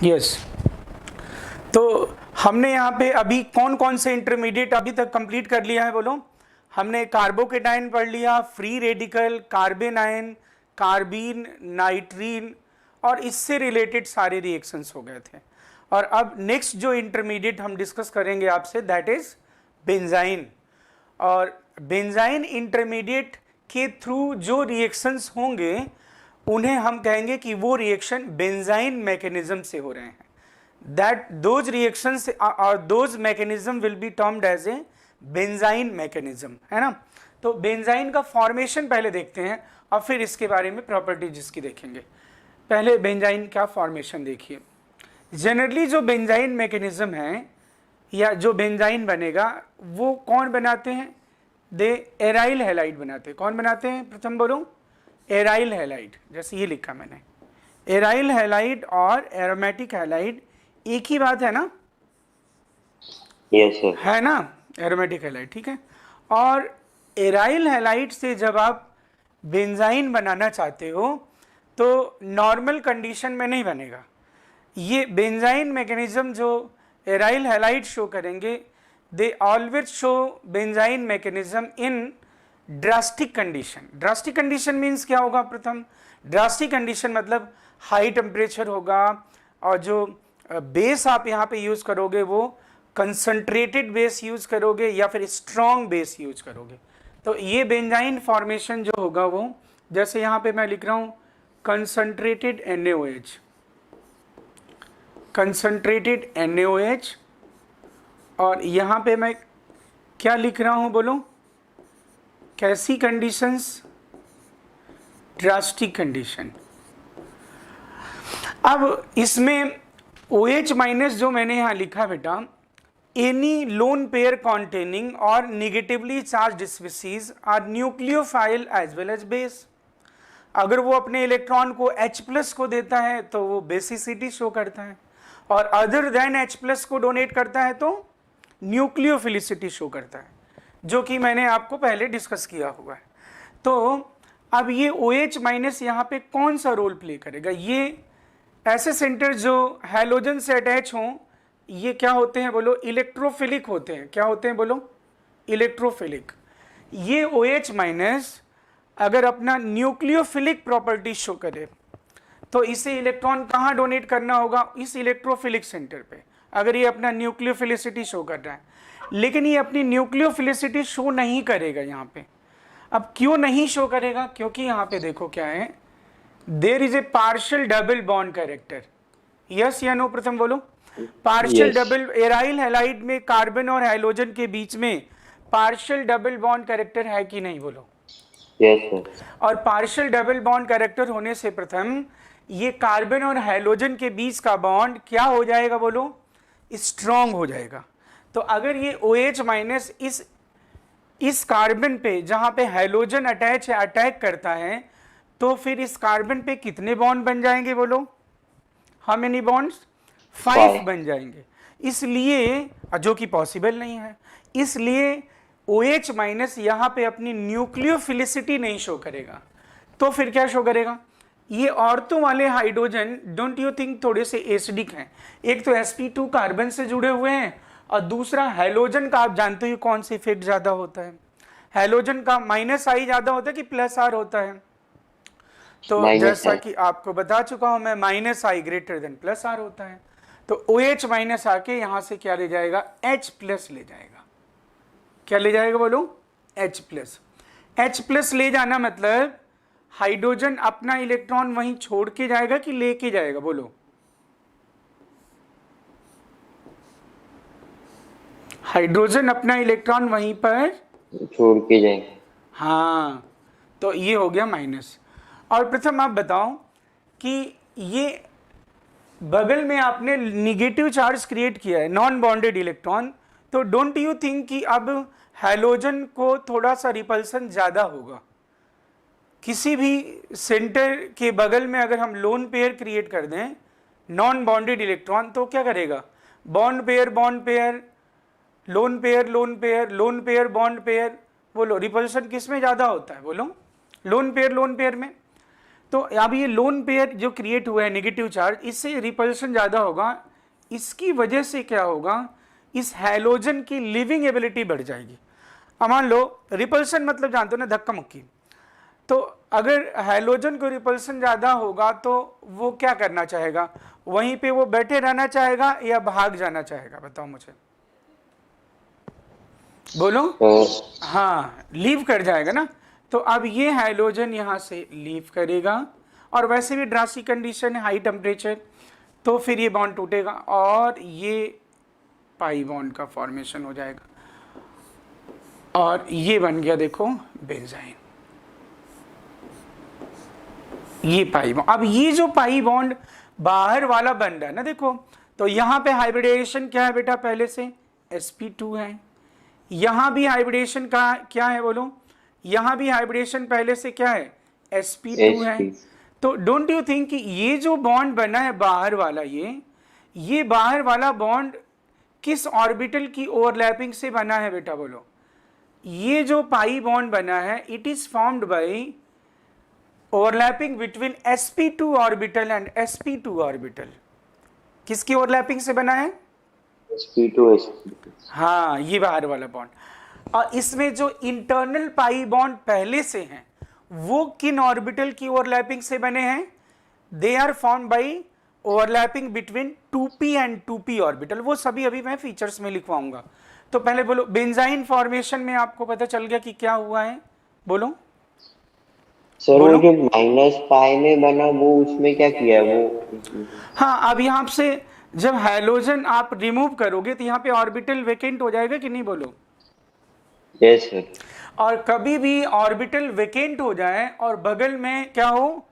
Yes. तो हमने यहाँ पे अभी कौन कौन से इंटरमीडिएट अभी तक कंप्लीट कर लिया है बोलो? हमने कार्बोकेटाइन पढ़ लिया, free radical, carbon ion, carbene, नाइट्रीन और इससे रिलेटेड सारे रिएक्शंस हो गए थे। और अब नेक्स्ट जो इंटरमीडिएट हम डिस्कस करेंगे आपसे दैट इज बेंजाइन। और बेंजाइन इंटरमीडिएट के थ्रू जो रिएक्शंस होंगे उन्हें हम कहेंगे कि वो रिएक्शन बेंजाइन मैकेनिज्म से हो रहे हैं। दैट दोज रिएक्शंस और those mechanism will be termed as a benzyne mechanism, है ना। तो बेंजाइन का फॉर्मेशन पहले देखते हैं और फिर इसके बारे में प्रॉपर्टीज इसकी देखेंगे। पहले बेंजाइन का फॉर्मेशन देखिए। जनरली जो बेंजाइन मैकेनिज्म है या जो बेंजाइन बनेगा वो कौन बनाते हैं? दे एराइल हैलाइड बनाते हैं। कौन बनाते हैं? प्रथम बोलो, एराइल हैलाइड। जैसे ये लिखा मैंने, एराइल हैलाइड और एरोमेटिक हैलाइड एक ही बात है ना? Yes sir. है ना, एरोमेटिक हैलाइड, ठीक है। और एराइल हैलाइड से जब आप बेंजाइन बनाना चाहते हो तो नॉर्मल कंडीशन में नहीं बनेगा। ये बेंजाइन मैकेनिज्म जो एराइल हैलाइड शो करेंगे, they always show benzene mechanism in drastic condition. Drastic condition means क्या होगा? प्रथम, ड्रास्टिक कंडीशन मतलब हाई टेम्परेचर होगा और जो बेस आप यहाँ पे यूज करोगे वो कंसंट्रेटेड बेस यूज करोगे या फिर स्ट्रॉन्ग बेस यूज करोगे। तो ये बेंजाइन फॉर्मेशन जो होगा वो, जैसे यहाँ पे मैं लिख रहा हूँ कंसंट्रेटेड NaOH, कंसंट्रेटेड NaOH, और यहाँ पे मैं क्या लिख रहा हूँ बोलो? कैसी कंडीशंस? Drastic condition. अब इसमें OH माइनस जो मैंने यहाँ लिखा बेटा, एनी लोन पेयर कॉन्टेनिंग और negatively charge species are nucleophile as well as base. अगर वो अपने इलेक्ट्रॉन को H+ को देता है तो वो बेसिसिटी शो करता है, और अदर देन H+ को डोनेट करता है तो न्यूक्लियोफिलिसिटी शो करता है, जो कि मैंने आपको पहले डिस्कस किया हुआ है। तो अब ये OH माइनस यहाँ पे कौन सा रोल प्ले करेगा? ये ऐसे सेंटर जो हैलोजन से अटैच हों, ये क्या होते हैं बोलो? इलेक्ट्रोफिलिक होते हैं। क्या होते हैं बोलो? इलेक्ट्रोफिलिक। ये OH माइनस अगर अपना न्यूक्लियोफिलिक प्रॉपर्टी शो करे तो इसे इलेक्ट्रॉन कहाँ डोनेट करना होगा? इस इलेक्ट्रोफिलिक सेंटर पे, अगर ये अपना न्यूक्लियोफिलिसिटी शो कर रहा है। लेकिन ये अपनी न्यूक्लियोफिलिसिटी शो नहीं करेगा यहाँ पे। अब क्यों नहीं शो करेगा? क्योंकि यहाँ पे देखो क्या है, there is a partial double bond character. Yes या नो? प्रथम बोलो। पार्शियल डबल, एराइल हैलाइड में कार्बन और हाइड्रोजन के बीच में पार्शियल डबल बॉन्ड कैरेक्टर है कि नहीं? बोलो। Yes sir. और पार्शियल डबल बॉन्ड कैरेक्टर होने से प्रथम ये कार्बन और हाइड्रोजन के बीच का बॉन्ड क्या हो जाएगा? बोलो, स्ट्रॉन्ग हो जाएगा। तो अगर ये OH माइनस इस कार्बन पे जहां पे हाइड्रोजन अटैच है, अटैक करता है, तो फिर इस कार्बन पे कितने बॉन्ड बन जाएंगे? बोलो, हाउ मेनी बॉन्ड्स? 5 बन जाएंगे। इसलिए, जो कि पॉसिबल नहीं है, इसलिए OH माइनस यहाँ पे अपनी न्यूक्लियोफिलिसिटी नहीं शो करेगा। तो फिर क्या शो करेगा? ये ऑर्थो वाले हाइड्रोजन, डोंट यू थिंक थोड़े से एसिडिक हैं? एक तो sp2 कार्बन से जुड़े हुए हैं और दूसरा हैलोजन का, आप जानते हो कौन सा इफेक्ट ज्यादा होता है? हैलोजन का -I ज्यादा होता है कि +R होता है? तो जैसा कि आपको बता चुका हूं मैं, -I ग्रेटर देन +R होता है। तो OH माइनस आके यहां से क्या ले जाएगा? H+ ले जाएगा। क्या ले जाएगा बोलो? H+। H+ ले जाना मतलब हाइड्रोजन अपना इलेक्ट्रॉन वहीं छोड़ के जाएगा कि लेके जाएगा? बोलो। हाइड्रोजन अपना इलेक्ट्रॉन वहीं पर छोड़ के जाएंगे। हाँ, तो ये हो गया माइनस। और प्रथम आप बताओ कि ये बगल में आपने निगेटिव चार्ज क्रिएट किया है, नॉन बॉन्डेड इलेक्ट्रॉन, तो डोंट यू थिंक कि अब हैलोजन को थोड़ा सा रिपल्सन ज्यादा होगा? किसी भी सेंटर के बगल में अगर हम लोन पेयर क्रिएट कर दें, नॉन बॉन्डेड इलेक्ट्रॉन, तो क्या करेगा? Bond pair, bond pair, lone pair, lone pair, lone pair, bond pair. बोलो, रिपल्सन किस में ज्यादा होता है? बोलो, लोन पेयर में। तो अब ये लोन पेयर जो क्रिएट हुआ है नेगेटिव चार्ज, इससे रिपल्शन ज़्यादा होगा, इसकी वजह से क्या होगा, इस हैलोजन की लिविंग एबिलिटी बढ़ जाएगी। अब मान लो रिपल्शन मतलब जानते हो ना, धक्का मुक्की, तो अगर हैलोजन को रिपल्शन ज़्यादा होगा तो वो क्या करना चाहेगा, वहीं पे वो बैठे रहना चाहेगा या भाग जाना चाहेगा, बताओ मुझे, बोलो। हाँ, लीव कर जाएगा ना। तो अब ये हाइड्रोजन यहाँ से लीव करेगा, और वैसे भी ड्रास्टिक कंडीशन है, हाई टेम्परेचर, तो फिर ये बॉन्ड टूटेगा और ये पाई बॉन्ड का फॉर्मेशन हो जाएगा, और ये बन गया देखो बेंजाइन, ये पाई बॉन्ड। अब ये जो पाई बॉन्ड बाहर वाला बन रहा है ना, देखो, तो यहाँ पे हाइब्रिडेशन क्या है बेटा, पहले से sp2 है, यहाँ भी हाइब्रिडेशन का क्या है बोलो, यहाँ भी हाइब्रिडेशन पहले से क्या है, sp2 है। तो डोंट यू थिंक कि ये जो बॉन्ड बना है बाहर वाला, ये बाहर वाला बॉन्ड किस ऑर्बिटल की ओवरलैपिंग से बना है बेटा, बोलो। ये जो पाई बॉन्ड बना है, it is formed by overlapping between sp2 orbital and sp2 orbital. किसकी ओवरलैपिंग से बना है, sp2। हाँ, ये बाहर वाला बॉन्ड। और इसमें जो इंटरनल पाई बॉन्ड पहले से हैं, वो किन ऑर्बिटल की ओवरलैपिंग से बने हैं, they are formed by overlapping between 2p and 2p orbital. वो सभी अभी मैं फीचर्स में लिखवाऊंगा। तो पहले बोलो, बेंजाइन फॉर्मेशन में आपको पता चल गया कि क्या हुआ है, बोलो सर। वो जो माइनस पाई में बना वो उसमें क्या किया है वो? हाँ, अब यहाँ से जब हैलोजन आप रिमूव करोगे तो यहाँ पे ऑर्बिटल वेकेंट हो जाएगा कि नहीं, बोलो। Yes sir. और कभी भी ऑर्बिटल वेकेंट हो जाए और बगल में क्या हो,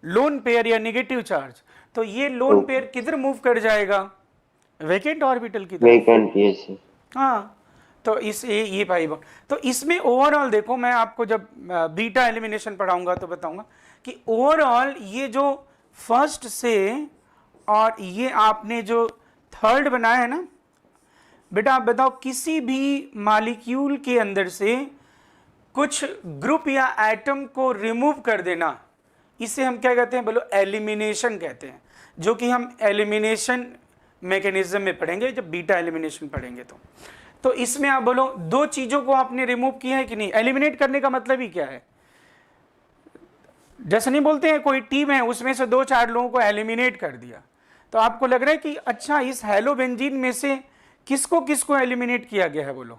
लोन पेयर या नेगेटिव चार्ज, तो ये लोन पेयर किधर मूव कर जाएगा, वेकेंट ऑर्बिटल की तरफ। Vacant, yes sir. हाँ, तो इस ये पाई बॉन्ड, तो इसमें ओवरऑल देखो, मैं आपको जब बीटा एलिमिनेशन पढ़ाऊंगा तो बताऊंगा कि ओवरऑल ये जो फर्स्ट से और ये आपने जो थर्ड बनाया है ना बेटा, आप बताओ किसी भी मॉलिक्यूल के अंदर से कुछ ग्रुप या एटम को रिमूव कर देना, इसे हम क्या कहते हैं, बोलो, एलिमिनेशन कहते हैं, जो कि हम एलिमिनेशन मैकेनिज्म में पढ़ेंगे जब बीटा एलिमिनेशन पढ़ेंगे। तो इसमें आप बोलो, दो चीजों को आपने रिमूव किया है कि नहीं। एलिमिनेट करने का मतलब ही क्या है, जैसे नहीं बोलते हैं कोई टीम है उसमें से 2-4 लोगों को एलिमिनेट कर दिया, तो आपको लग रहा है कि अच्छा इस हेलोबेंजीन में से किसको किसको एलिमिनेट किया गया है, बोलो।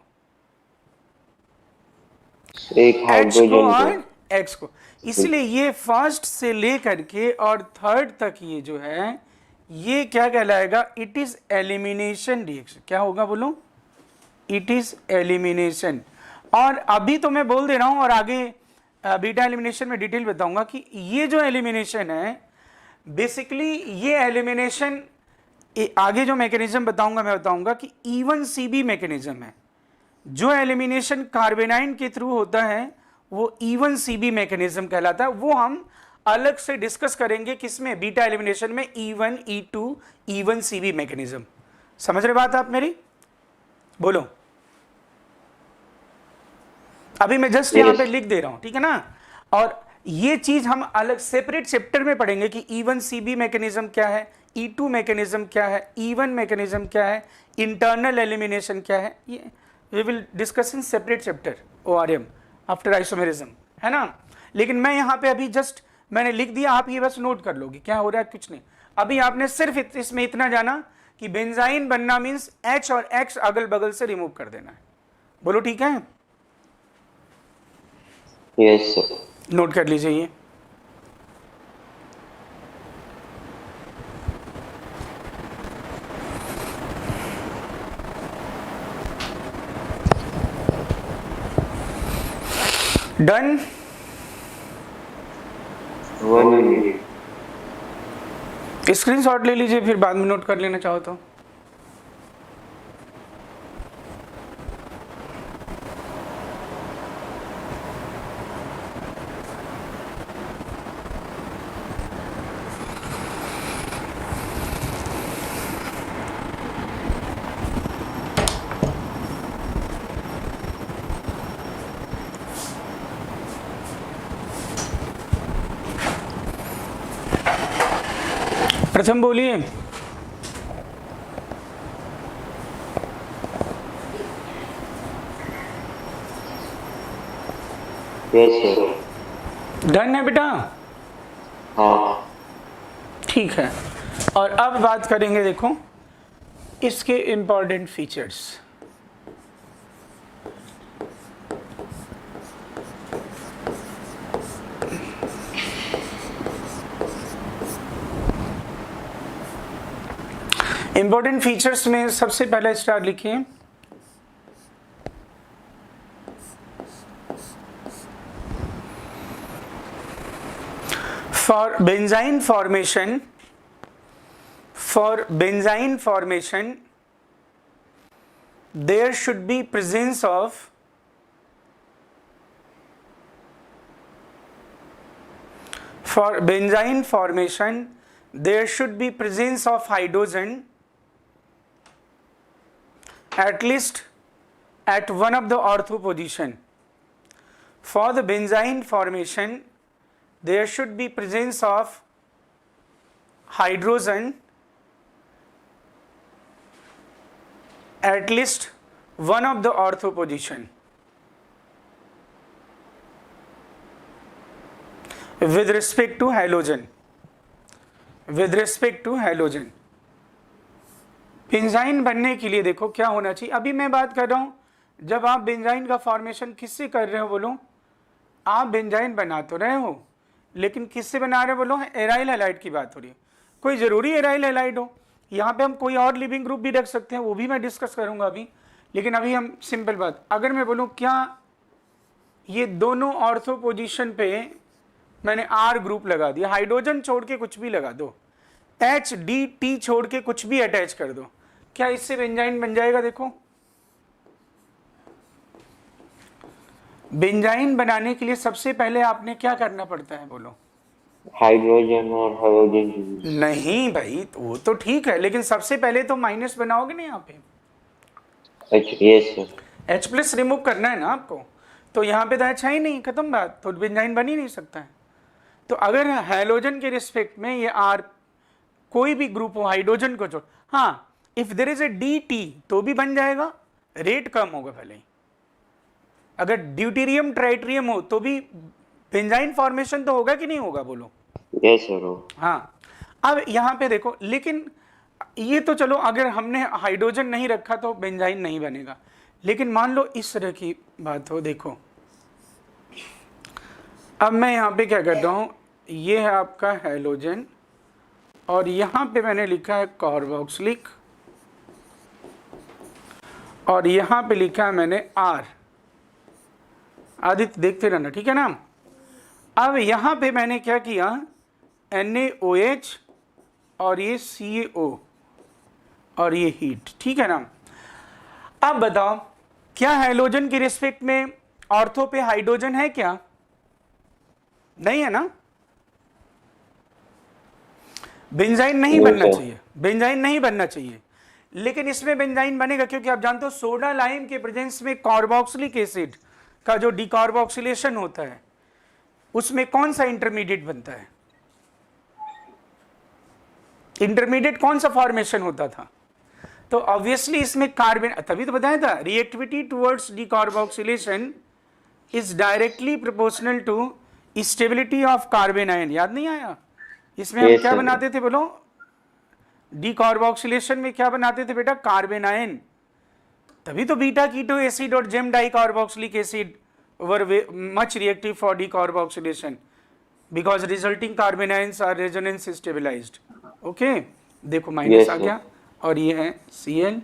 एक H को और हाइड्रोजन X को। इसलिए ये फर्स्ट से लेकर के और थर्ड तक ये जो है, ये क्या कहलाएगा, इट इज एलिमिनेशन रिएक्शन। क्या होगा बोलो, इट इज एलिमिनेशन। और अभी तो मैं बोल दे रहा हूं और आगे बीटा एलिमिनेशन में डिटेल बताऊंगा कि ये जो एलिमिनेशन है, बेसिकली ये एलिमिनेशन, आगे जो मैकेनिज्म बताऊंगा मैं बताऊंगा कि E1CB मैकेनिज्म है। जो एलिमिनेशन कार्बेनाइन के थ्रू होता है वो E1CB मैकेनिज्म कहलाता है। वो हम अलग से डिस्कस करेंगे किसमें, बीटा एलिमिनेशन में, E1, E2, E1CB मैकेनिज्म। समझ रहे बात आप मेरी, बोलो। अभी मैं जस्ट यहां पे लिख दे रहा हूं, ठीक है ना। और ये चीज हम अलग सेपरेट चैप्टर में पढ़ेंगे कि E1CB मैकेनिज्म क्या है, E2 मैकेनिज्म क्या है, E1 मैकेनिज्म क्या है, इंटरनल एलिमिनेशन क्या है। ये we will discuss in separate chapter ORM after isomerism, है ना। लेकिन मैं यहाँ पे अभी जस्ट मैंने लिख दिया, आप ये बस नोट कर लोगे क्या हो रहा है, कुछ नहीं। अभी आपने सिर्फ इसमें इतना जाना कि बेंजाइन बनना मीन्स H और X अगल बगल से रिमूव कर देना है, बोलो ठीक है। Yes sir. नोट कर लीजिए ये। डन। 1 मिनट। स्क्रीनशॉट ले लीजिए, फिर बाद में नोट कर लेना चाहो तो। प्रथम बोलिए। Yes sir. डन है बेटा? हाँ। ठीक है। और अब बात करेंगे, देखो इसके इंपॉर्टेंट फीचर्स। इंपॉर्टेंट फीचर्स में सबसे पहला स्टार लिखिए, for benzene formation there should be presence of hydrogen at least at one of the ortho position. For the benzene formation there should be presence of hydrogen at least one of the ortho position. With respect to halogen, benzene बनने के लिए देखो क्या होना चाहिए। अभी मैं बात कर रहा हूं, जब आप बेंजाइन का फॉर्मेशन किससे कर रहे हो बोलो, आप बेंजाइन बना तो रहे हो लेकिन किससे बना रहे हो बोलो, एराइल हैलाइड की बात हो रही है। कोई जरूरी एराइल हैलाइड हो, यहाँ पे हम कोई और लिविंग ग्रुप भी रख सकते हैं, वो भी मैं डिस्कस करूंगा अभी। लेकिन अभी हम सिंपल बात, अगर मैं बोलूँ क्या ये दोनों ऑर्थो पोजीशन पे मैंने आर ग्रुप लगा दिया, हाइड्रोजन छोड़ के कुछ भी लगा दो, एच डी टी छोड़ के कुछ भी अटैच कर दो, क्या इससे बेंजाइन बन जाएगा? देखो बेंजाइन बनाने के लिए सबसे पहले आपने क्या करना पड़ता है बोलो? हाइड्रोजन और हाइड्रोजन नहीं भाई, तो वो तो ठीक है, लेकिन सबसे पहले तो माइनस बनाओगे ना यहाँ पे। Yes sir. H plus remove करना है ना आपको, तो यहाँ पे तो अच्छा ही नहीं, खत्म बात, तो बेंजाइन बन ही नहीं सकता है। तो अगर हैलोजन के रिस्पेक्ट में ये आर कोई भी ग्रुप हो, हाइड्रोजन को छोड़, हाँ if there is a D T तो भी बन जाएगा, रेट कम होगा भले ही। अगर ड्यूटेरियम ट्राइट्रियम हो तो भी बेंजाइन फॉर्मेशन तो होगा कि नहीं होगा बोलो? Yes sir. हाँ। अब यहाँ पे देखो, लेकिन ये तो चलो अगर हमने हाइड्रोजन नहीं रखा तो बेंजाइन नहीं बनेगा, लेकिन मान लो इस तरह की बात हो, देखो अब मैं यहाँ पे क्या करता हूँ, ये है आपका हैलोजन और यहाँ पे मैंने लिखा है कार्बोक्सिलिक और यहाँ पे लिखा है मैंने आर। आदित्य देखते रहना, ठीक है ना। अब यहाँ पे मैंने क्या किया, NaOH और ये CaO और ये हीट, ठीक है ना। अब बताओ क्या हैलोजन के रिस्पेक्ट में ऑर्थो पे हाइड्रोजन है क्या? नहीं है ना। बेंजाइन नहीं बनना चाहिए, बेंजाइन नहीं बनना चाहिए, लेकिन इसमें बेंजाइन बनेगा क्योंकि आप जानते हो सोडा लाइम के प्रेजेंस में कार्बोक्सिलिक एसिड का जो डिकार्बोक्सिलेशन होता है उसमें कौन सा इंटरमीडिएट बनता है? इंटरमीडिएट कौन सा फॉर्मेशन होता था? तो ऑब्वियसली इसमें कार्बन, तभी तो बताया था reactivity towards decarboxylation is directly proportional to stability of carbanion. याद नहीं आया? इसमें हम क्या बनाते थे बोलो, डिकार्बोक्सिलेशन में क्या बनाते थे बेटा? Carbanion. तभी तो बीटा कीटो एसिड और gem dicarboxylic acid were much reactive for decarboxylation because resulting carbanions are resonance stabilised. Okay, देखो माइनस आ गया और ये है Cl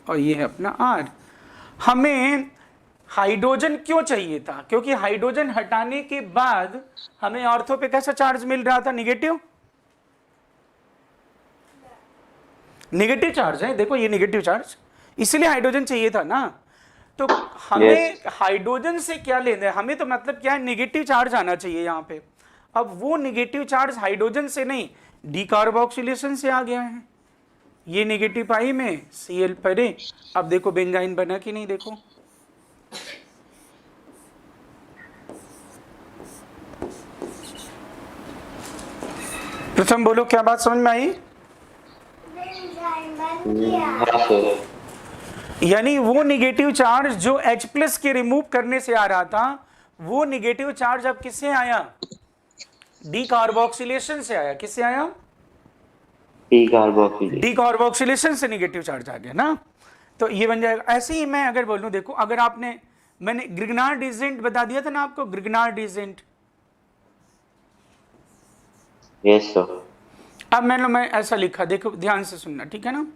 और ये है अपना R। हमें हाइड्रोजन क्यों चाहिए था? क्योंकि हाइड्रोजन हटाने के बाद हमें ऑर्थो पे कैसा चार्ज मिल रहा था? निगेटिव, नेगेटिव चार्ज है। देखो ये नेगेटिव चार्ज, इसलिए हाइड्रोजन चाहिए था ना। तो हमें हाइड्रोजन से क्या लेना है? हमें तो मतलब क्या है, नेगेटिव चार्ज आना चाहिए यहाँ पे। अब वो नेगेटिव चार्ज हाइड्रोजन से नहीं, डिकार्बोक्सिलेशन से आ गया है। ये नेगेटिव पाई में Cl परे। अब देखो बेंजाइन बना कि नहीं? देखो प्रथम बोलो क्या बात समझ में आई? हाँ सर। यानी वो निगेटिव चार्ज जो H प्लस के रिमूव करने से आ रहा था, वो निगेटिव चार्ज अब किससे आया? डीकार्बोक्सिलेशन से आया। किससे आया? डीकार्बोक्सिलेशन। डीकार्बोक्सिलेशन से निगेटिव चार्ज आ गया ना। तो ये बन जाएगा। ऐसे ही मैं अगर बोलूं, देखो अगर मैंने ग्रिग्नार्ड एजेंट बता दिया था ना आपको, ग्रिग्नार्ड एजेंट। Yes sir. अब मैं ऐसा लिखा, देखो ध्यान से सुनना, ठीक है ना।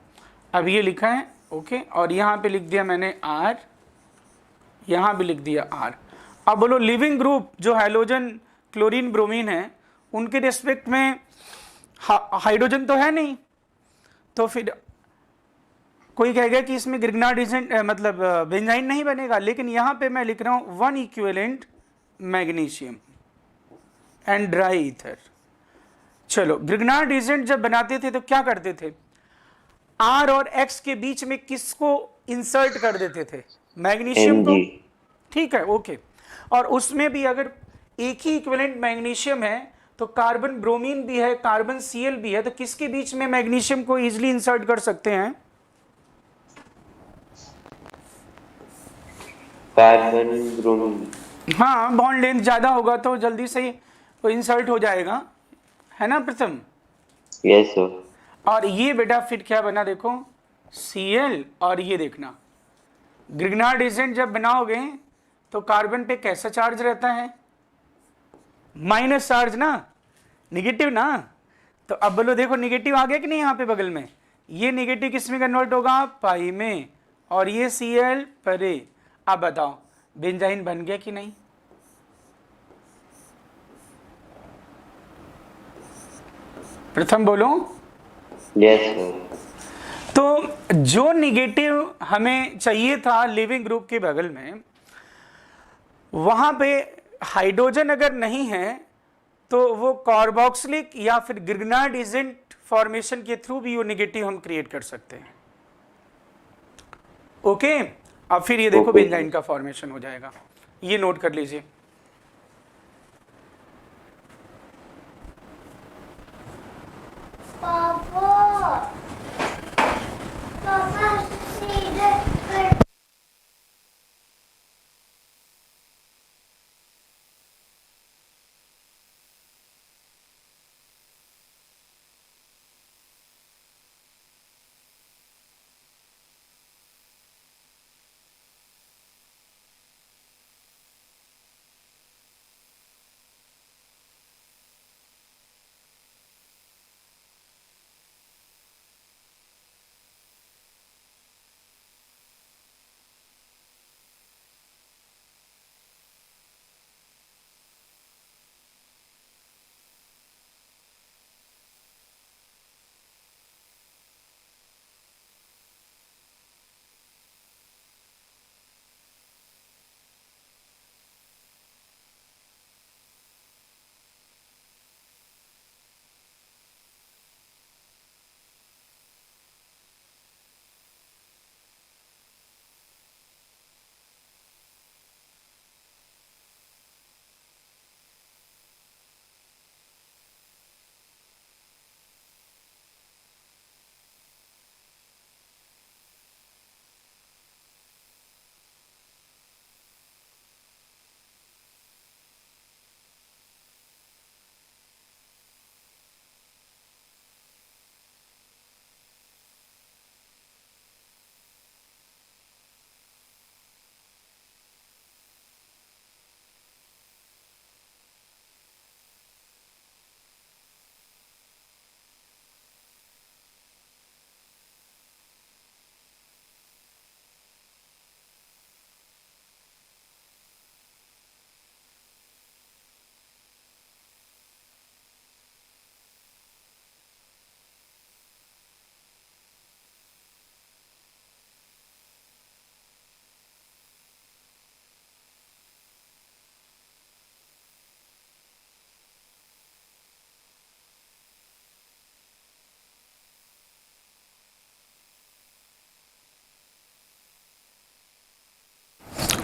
अब ये लिखा है ओके, और यहां पे लिख दिया मैंने R, यहां भी लिख दिया R। अब बोलो लिविंग ग्रुप जो हैलोजन क्लोरीन ब्रोमीन है, उनके रिस्पेक्ट में हाइड्रोजन तो है नहीं, तो फिर कोई कहेगा कि इसमें ग्रिग्नार्ड एजेंट मतलब बेंजाइन नहीं बनेगा। लेकिन यहां पे मैं लिख रहा हूं 1 equivalent magnesium and dry ether. चलो, ग्रिग्नार्ड एजेंट जब बनाते थे तो क्या करते थे? R और X के बीच में किसको इंसर्ट कर देते थे? मैग्नीशियम को। Mg। ठीक है ओके। और उसमें भी अगर एक ही इक्विवेलेंट मैग्नीशियम है तो कार्बन ब्रोमीन भी है, कार्बन Cl भी है, तो किसके बीच में मैग्नीशियम को इजीली इंसर्ट कर सकते हैं? Carbon bromine. हाँ, बॉन्ड लेंथ ज्यादा होगा तो जल्दी से वो इंसर्ट हो जाएगा, है ना प्रथम? Yes sir. और ये बेटा फिर क्या बना देखो, Cl। और ये देखना, ग्रिग्नार्ड एजेंट जब बनाओगे तो कार्बन पे कैसा चार्ज रहता है? माइनस चार्ज ना, निगेटिव ना। तो अब बोलो, देखो निगेटिव आ गया कि नहीं यहाँ पे बगल में? ये निगेटिव किस में कन्वर्ट होगा? पाई में। और ये Cl परे। अब बताओ बेंजाइन बन गया कि नहीं? प्रथम बोलो। Yes sir. तो जो निगेटिव हमें चाहिए था लिविंग ग्रुप के बगल में, वहां पे हाइड्रोजन अगर नहीं है तो वो कार्बोक्सिलिक या फिर ग्रिग्नार्ड एजेंट फॉर्मेशन के थ्रू भी वो निगेटिव हम क्रिएट कर सकते हैं। ओके। अब फिर ये देखो बेंजाइन का फॉर्मेशन हो जाएगा। ये नोट कर लीजिए।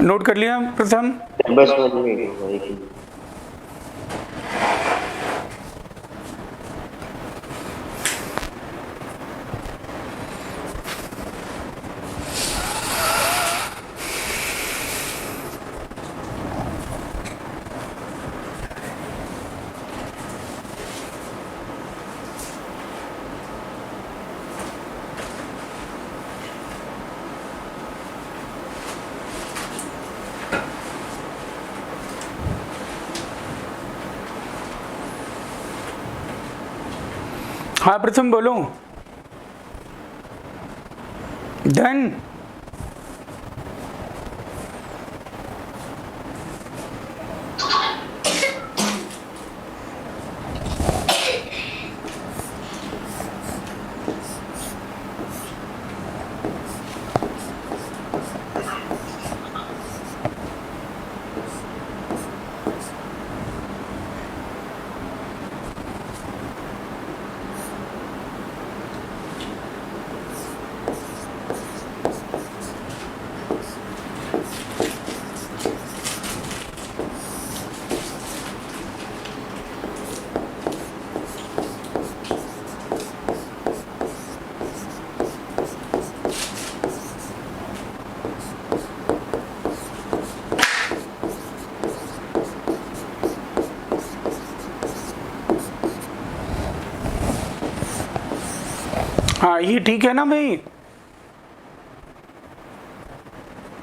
नोट कर लिया प्रथम? बस समझ में नहीं हुआ एक ही। हाँ प्रथम बोलो। डन। हाँ ये ठीक है ना भाई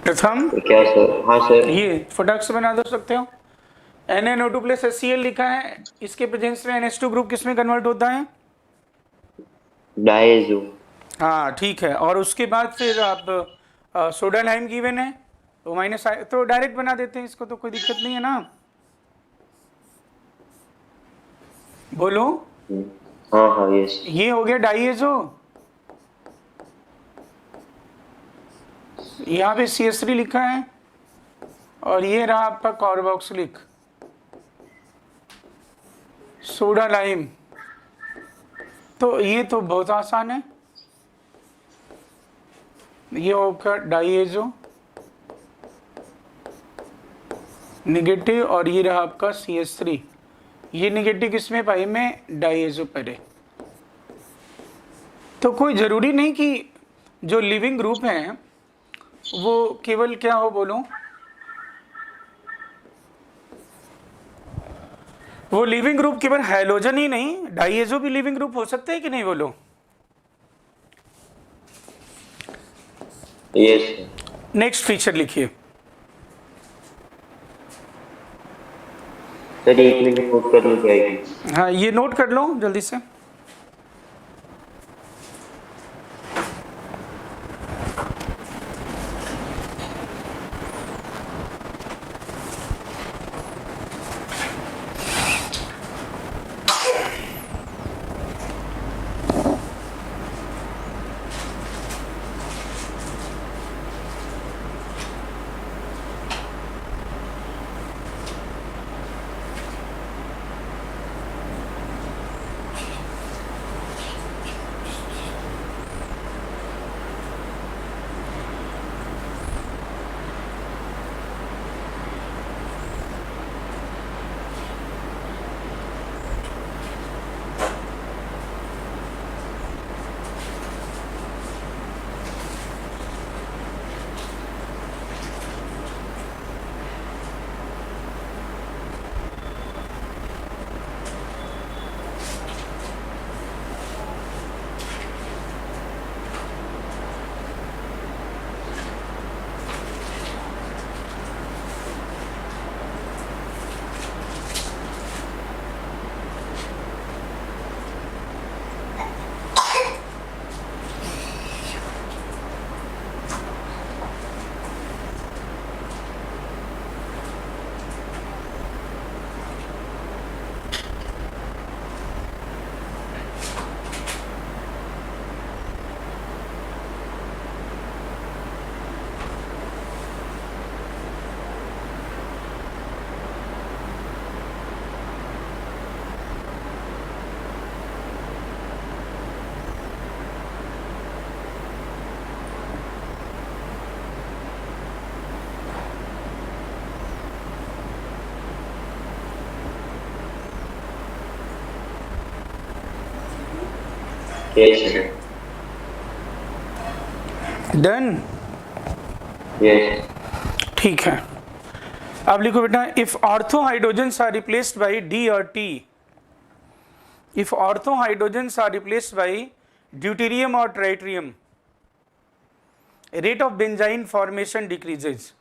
प्रथम? क्या सर? हाँ सर। ये फटाक से बना दो सकते हो। NaNO2 प्लस HCl लिखा है, इसके प्रेजेंस में NH2 ग्रुप किस में कन्वर्ट होता है? डायजो। हाँ ठीक है। और उसके बाद फिर आप सोडा लाइम गिवन है तो माइनस तो डायरेक्ट बना देते हैं इसको, तो कोई दिक्कत नहीं है ना। बोलो। हाँ हाँ यस। ये हो गया डाइएजो, यहाँ पे CH3 लिखा है और ये रहा आपका कार्बोक्सिलिक सोडा लाइम। तो ये तो बहुत आसान है, ये होगा डाइएजो निगेटिव और ये रहा आपका CH3। ये निगेटिव किसमें पाई में? डाइएजो परे। तो कोई जरूरी नहीं कि जो लिविंग ग्रुप है वो केवल क्या हो, बोलो? वो लिविंग ग्रुप केवल हैलोजन ही नहीं, डाइएजो भी लिविंग ग्रुप हो सकते हैं कि नहीं, बोलो? यस। नेक्स्ट फीचर लिखिए। सर एक मिनट नोट कर लो जाएगी। हाँ ये नोट कर लो जल्दी से। यस। डन। यस। ठीक है, अब लिखो बेटा, if ortho hydrogens are replaced by D और T, if ortho hydrogens are replaced by deuterium और tritium, rate of benzyne formation decreases,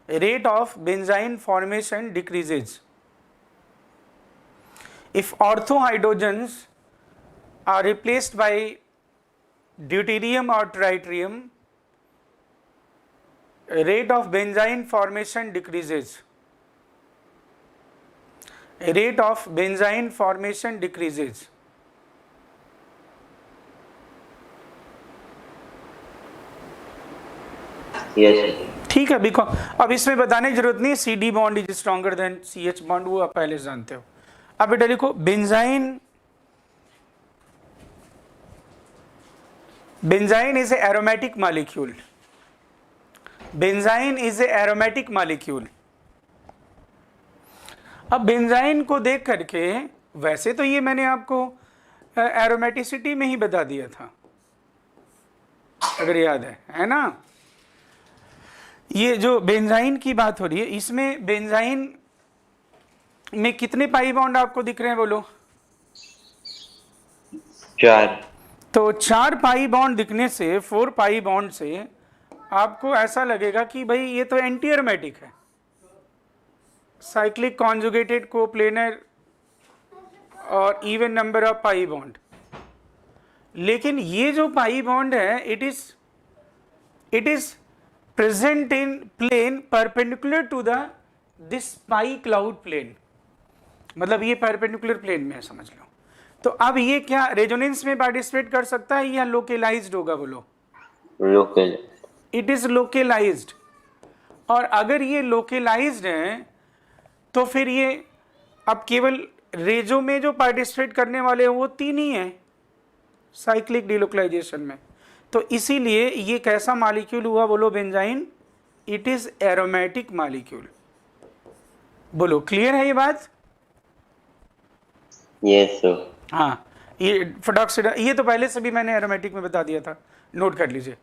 rate of benzyne formation decreases. If ortho hydrogens are replaced by deuterium or tritium, rate of benzene formation decreases. Rate of benzene formation decreases. yes sir. ठीक है, because अब इसमें बताने की जरूरत नहीं है, C D bond is stronger than C H bond, वो आप पहले से जानते हो। अब बेटा लिखो benzyne, benzyne is a aromatic molecule, benzyne is a aromatic molecule. अब बेंजाइन को देख करके, वैसे तो ये मैंने आपको एरोमेटिसिटी में ही बता दिया था, अगर याद है ना। ये जो बेंजाइन की बात हो रही है, इसमें बेंजाइन में कितने पाई बॉन्ड आपको दिख रहे हैं बोलो? 4। तो 4 पाई बॉन्ड दिखने से, 4 पाई बॉन्ड से आपको ऐसा लगेगा कि भाई ये तो एंटी एरोमेटिक है, साइक्लिक कॉन्जुगेटेड कोप्लेनर और even number of pi bond. लेकिन ये जो पाई बॉन्ड है, it is present in plane perpendicular to the this pi cloud plane, मतलब ये परपेंडिकुलर प्लेन में है, समझ लो। तो अब ये क्या रेजोनेंस में पार्टिसिपेट कर सकता है या लोकेलाइज्ड होगा बोलो? लोकल। It is localised. और अगर ये लोकेलाइज्ड है तो फिर ये अब केवल रेजो में जो पार्टिसिपेट करने वाले हैं वो 3 ही हैं साइक्लिक डिलोकलाइजेशन में। तो इसीलिए ये कैसा मॉलिक्यूल हुआ बोलो benzene? It is aromatic molecule. बोलो क्लियर है ये बात? Yes sir. हाँ, ये फटाक ये तो पहले से भी मैंने एरोमेटिक में बता दिया था, नोट कर लीजिए।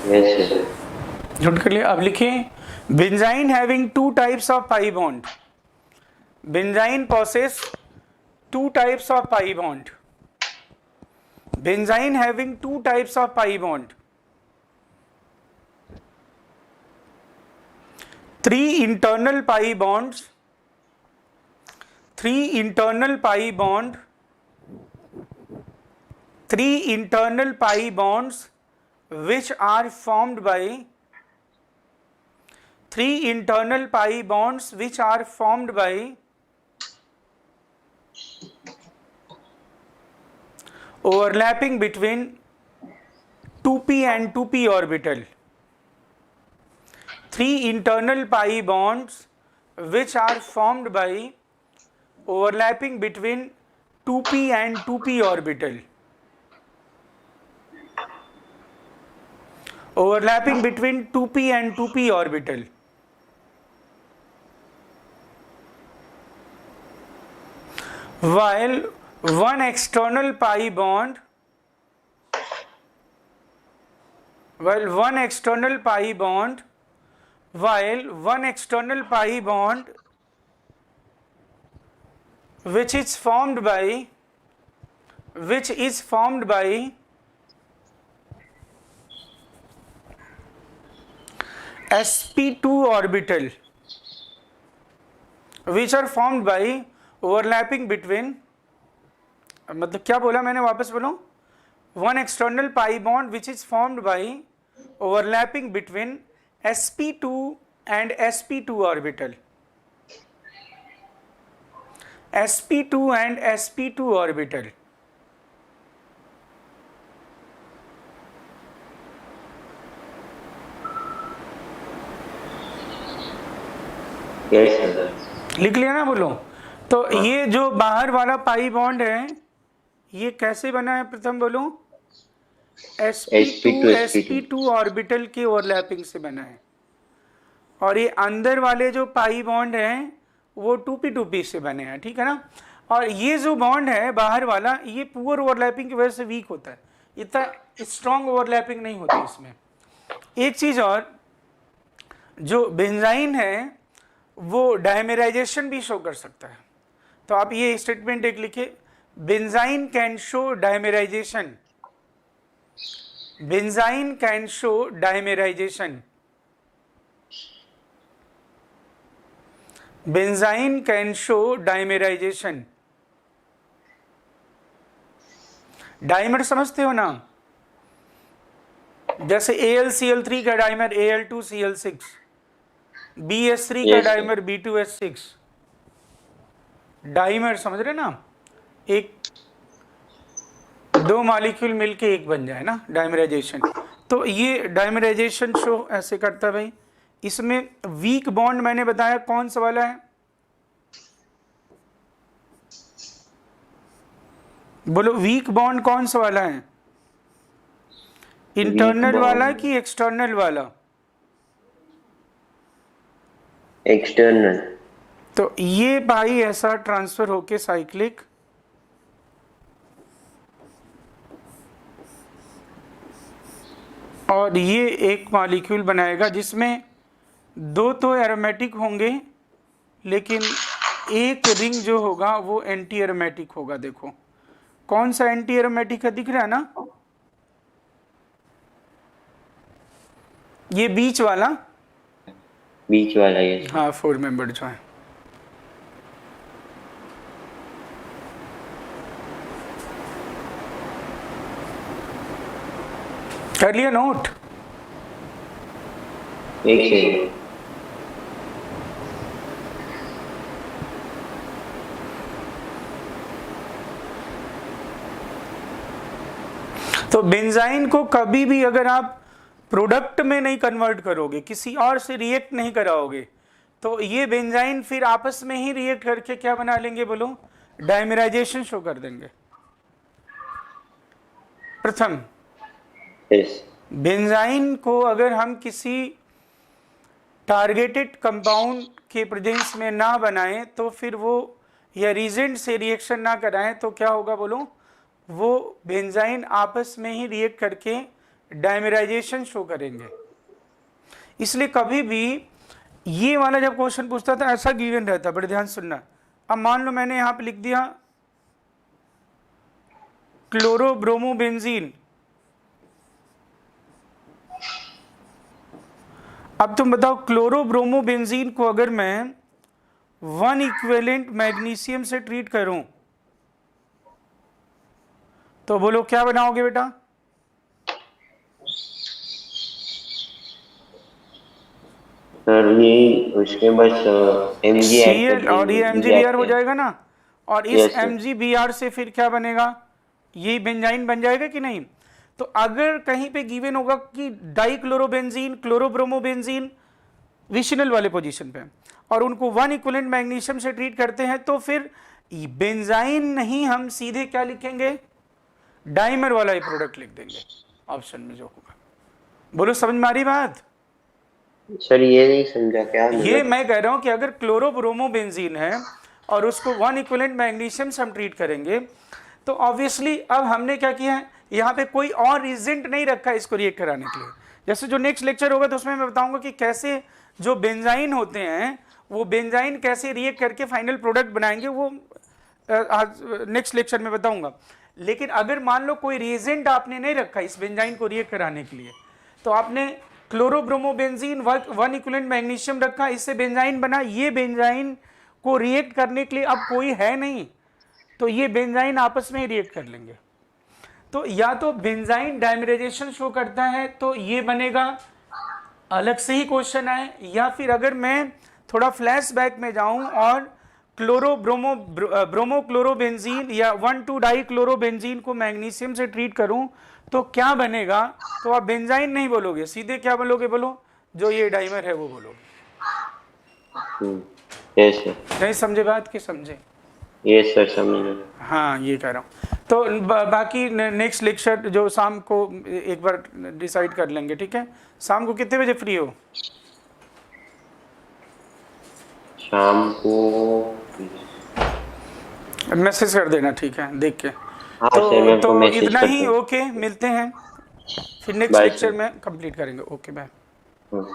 Yes sir. नोट कर लिया? अब लिखें benzene having 2 types of pi bond. Benzene possess 2 types of pi bond. Benzene having 2 types of pi bond. 3 internal pi bonds. 3 internal pi bond. 3 internal pi bonds which are formed by 3 internal pi bonds which are formed by overlapping between 2p and 2p orbital. 3 internal pi bonds which are formed by overlapping between 2p and 2p orbital. Overlapping between 2p and 2p orbital. While one external pi bond while one external pi bond which is formed by sp2 orbital, which are formed by overlapping between, मतलब क्या बोला मैंने, वापस बोलो। One external pi bond which is formed by overlapping between sp2 and sp2 orbital. sp2 and sp2 orbital. Yes sir. लिख लिया ना बोलो? तो ये जो बाहर वाला पाई बॉन्ड है ये कैसे बना है प्रथम बोलो? sp2 ऑर्बिटल के ओवरलैपिंग से बना है। और ये अंदर वाले जो पाई बॉन्ड हैं वो 2p से बने हैं, ठीक है ना। और ये जो बॉन्ड है बाहर वाला, ये पुअर ओवरलैपिंग की वजह से वीक होता है, इतना स्ट्रॉन्ग ओवरलैपिंग नहीं होती इसमें। एक चीज और, जो बेंजाइन है वो डायमेराइजेशन भी शो कर सकता है। तो आप ये स्टेटमेंट एक लिखे, benzene can show dimerisation, benzene can show dimerisation, benzene can show dimerisation. Dimer समझते हो ना, जैसे AlCl3 का डाइमर Al2Cl6, BS3 का Yes, sir. Dimer B2S6, dimer समझ रहे ना, एक दो मॉलिक्यूल मिलके एक बन जाए ना, डाइमराइजेशन। तो ये डाइमराइजेशन शो ऐसे करता है भाई। इसमें वीक बॉन्ड मैंने बताया कौन सा वाला है, बोलो वीक बॉन्ड कौन सा वाला है, इंटरनल bond. वाला कि एक्सटर्नल वाला? एक्सटर्नल। तो ये भाई ऐसा ट्रांसफर होके साइक्लिक और ये एक मॉलिक्यूल बनाएगा जिसमें दो तो एरोमेटिक होंगे, लेकिन एक रिंग जो होगा वो एंटी एरोमेटिक होगा। देखो कौन सा एंटी एरोमेटिक है, दिख रहा है ना, ये बीच वाला, बीच वाला ये। हाँ 4 मेंबर जो है। कर लिया नोट? एक सेकंड। तो बेंजाइन को कभी भी अगर आप प्रोडक्ट में नहीं कन्वर्ट करोगे, किसी और से रिएक्ट नहीं कराओगे, तो ये बेंजाइन फिर आपस में ही रिएक्ट करके क्या बना लेंगे, बोलो, डायमेराइजेशन शो कर देंगे। प्रथम, यस। बेंजाइन को अगर हम किसी टारगेटेड कंपाउंड के प्रेजेंस में ना बनाएं तो फिर वो, या रीजेंट से रिएक्शन ना कराएं तो क्या होगा, बोलो, वो बेंजाइन आपस में ही रिएक्ट करके डायमेराइजेशन शो करेंगे। इसलिए कभी भी ये वाला जब क्वेश्चन पूछता था ऐसा गिवन रहता, बड़े ध्यान सुनना। अब मान लो मैंने यहां पे लिख दिया क्लोरोब्रोमोबेंजीन, अब तुम बताओ क्लोरोब्रोमोबेंजीन को अगर मैं 1 इक्विवेलेंट मैग्नीशियम से ट्रीट करूं तो बोलो क्या बनाओगे बेटा? सर ये उसके बस Mg Cl और ये MgBr हो जाएगा ना, और इस Yes, sir. MgBr से फिर क्या बनेगा, ये बेंजाइन बन जाएगा कि नहीं? तो अगर कहीं पे गिवन होगा कि डाइक्लोरोबेंजीन, क्लोरोब्रोमोबेंजीन विशनल वाले पोजीशन पे, और उनको 1 इक्विवेलेंट मैग्नीशियम से ट्रीट करते हैं, तो फिर बेंजाइन नहीं, हम सीधे क्या लिखेंगे, डाइमर वाला ही प्रोडक्ट लिख देंगे ऑप्शन में जो होगा। बोलो समझ में आ रही बात? सर ये नहीं समझा क्या ये मैं कह रहा हूं कि अगर क्लोरोब्रोमोबेंजीन है और उसको 1 इक्विवेलेंट मैग्नीशियम से हम ट्रीट करेंगे, तो ऑब्वियसली अब हमने क्या किया है, यहाँ पे कोई और रीजेंट नहीं रखा इसको रिएक्ट कराने के लिए। जैसे जो नेक्स्ट लेक्चर होगा तो उसमें मैं बताऊंगा कि कैसे जो बेंजाइन होते हैं वो बेंजाइन कैसे रिएक्ट करके फाइनल प्रोडक्ट बनाएंगे, वो नेक्स्ट लेक्चर में बताऊंगा। लेकिन अगर मान लो कोई रिएजेंट आपने नहीं रखा इस बेंजाइन को रिएक्ट कराने के लिए, तो आपने क्लोरोब्रोमोबेंजीन 1 इक्विवेलेंट मैग्नीशियम रखा, इससे बेंजाइन बना, ये बेंजाइन को रिएक्ट करने के लिए अब कोई है नहीं, तो ये बेंजाइन आपस में ही रिएक्ट कर लेंगे। तो या तो बेंजाइन डायमेराइजेशन शो करता है तो ये बनेगा, अलग से ही क्वेश्चन आए, या फिर अगर मैं थोड़ा फ्लैशबैक में जाऊं और ब्रोमोक्लोरोबेंजीन या 1,2 डाइक्लोरोबेंजीन को मैग्नीशियम से ट्रीट करूं तो क्या बनेगा, तो आप बेंजाइन नहीं बोलोगे, सीधे क्या बोलोगे, बोलो जो ये डाइमर है वो बोलोगे। Yes sir. नहीं समझे बात कि समझे? यस सर समझ गए। हाँ ये कह रहा हूँ। तो बाकी नेक्स्ट लेक्चर जो शाम को एक बार डिसाइड कर लेंगे, ठीक है? शाम को कितने बजे फ्री हो? शाम को मैसेज कर देना, ठीक है, देख के। हाँ सर, मैं आपको तो मैसेज इतना करता ही, हूँ। ओके, मिलते हैं फिर नेक्स्ट बाय लेक्चर सर। में कंप्लीट करेंगे। Okay bye. हाँ।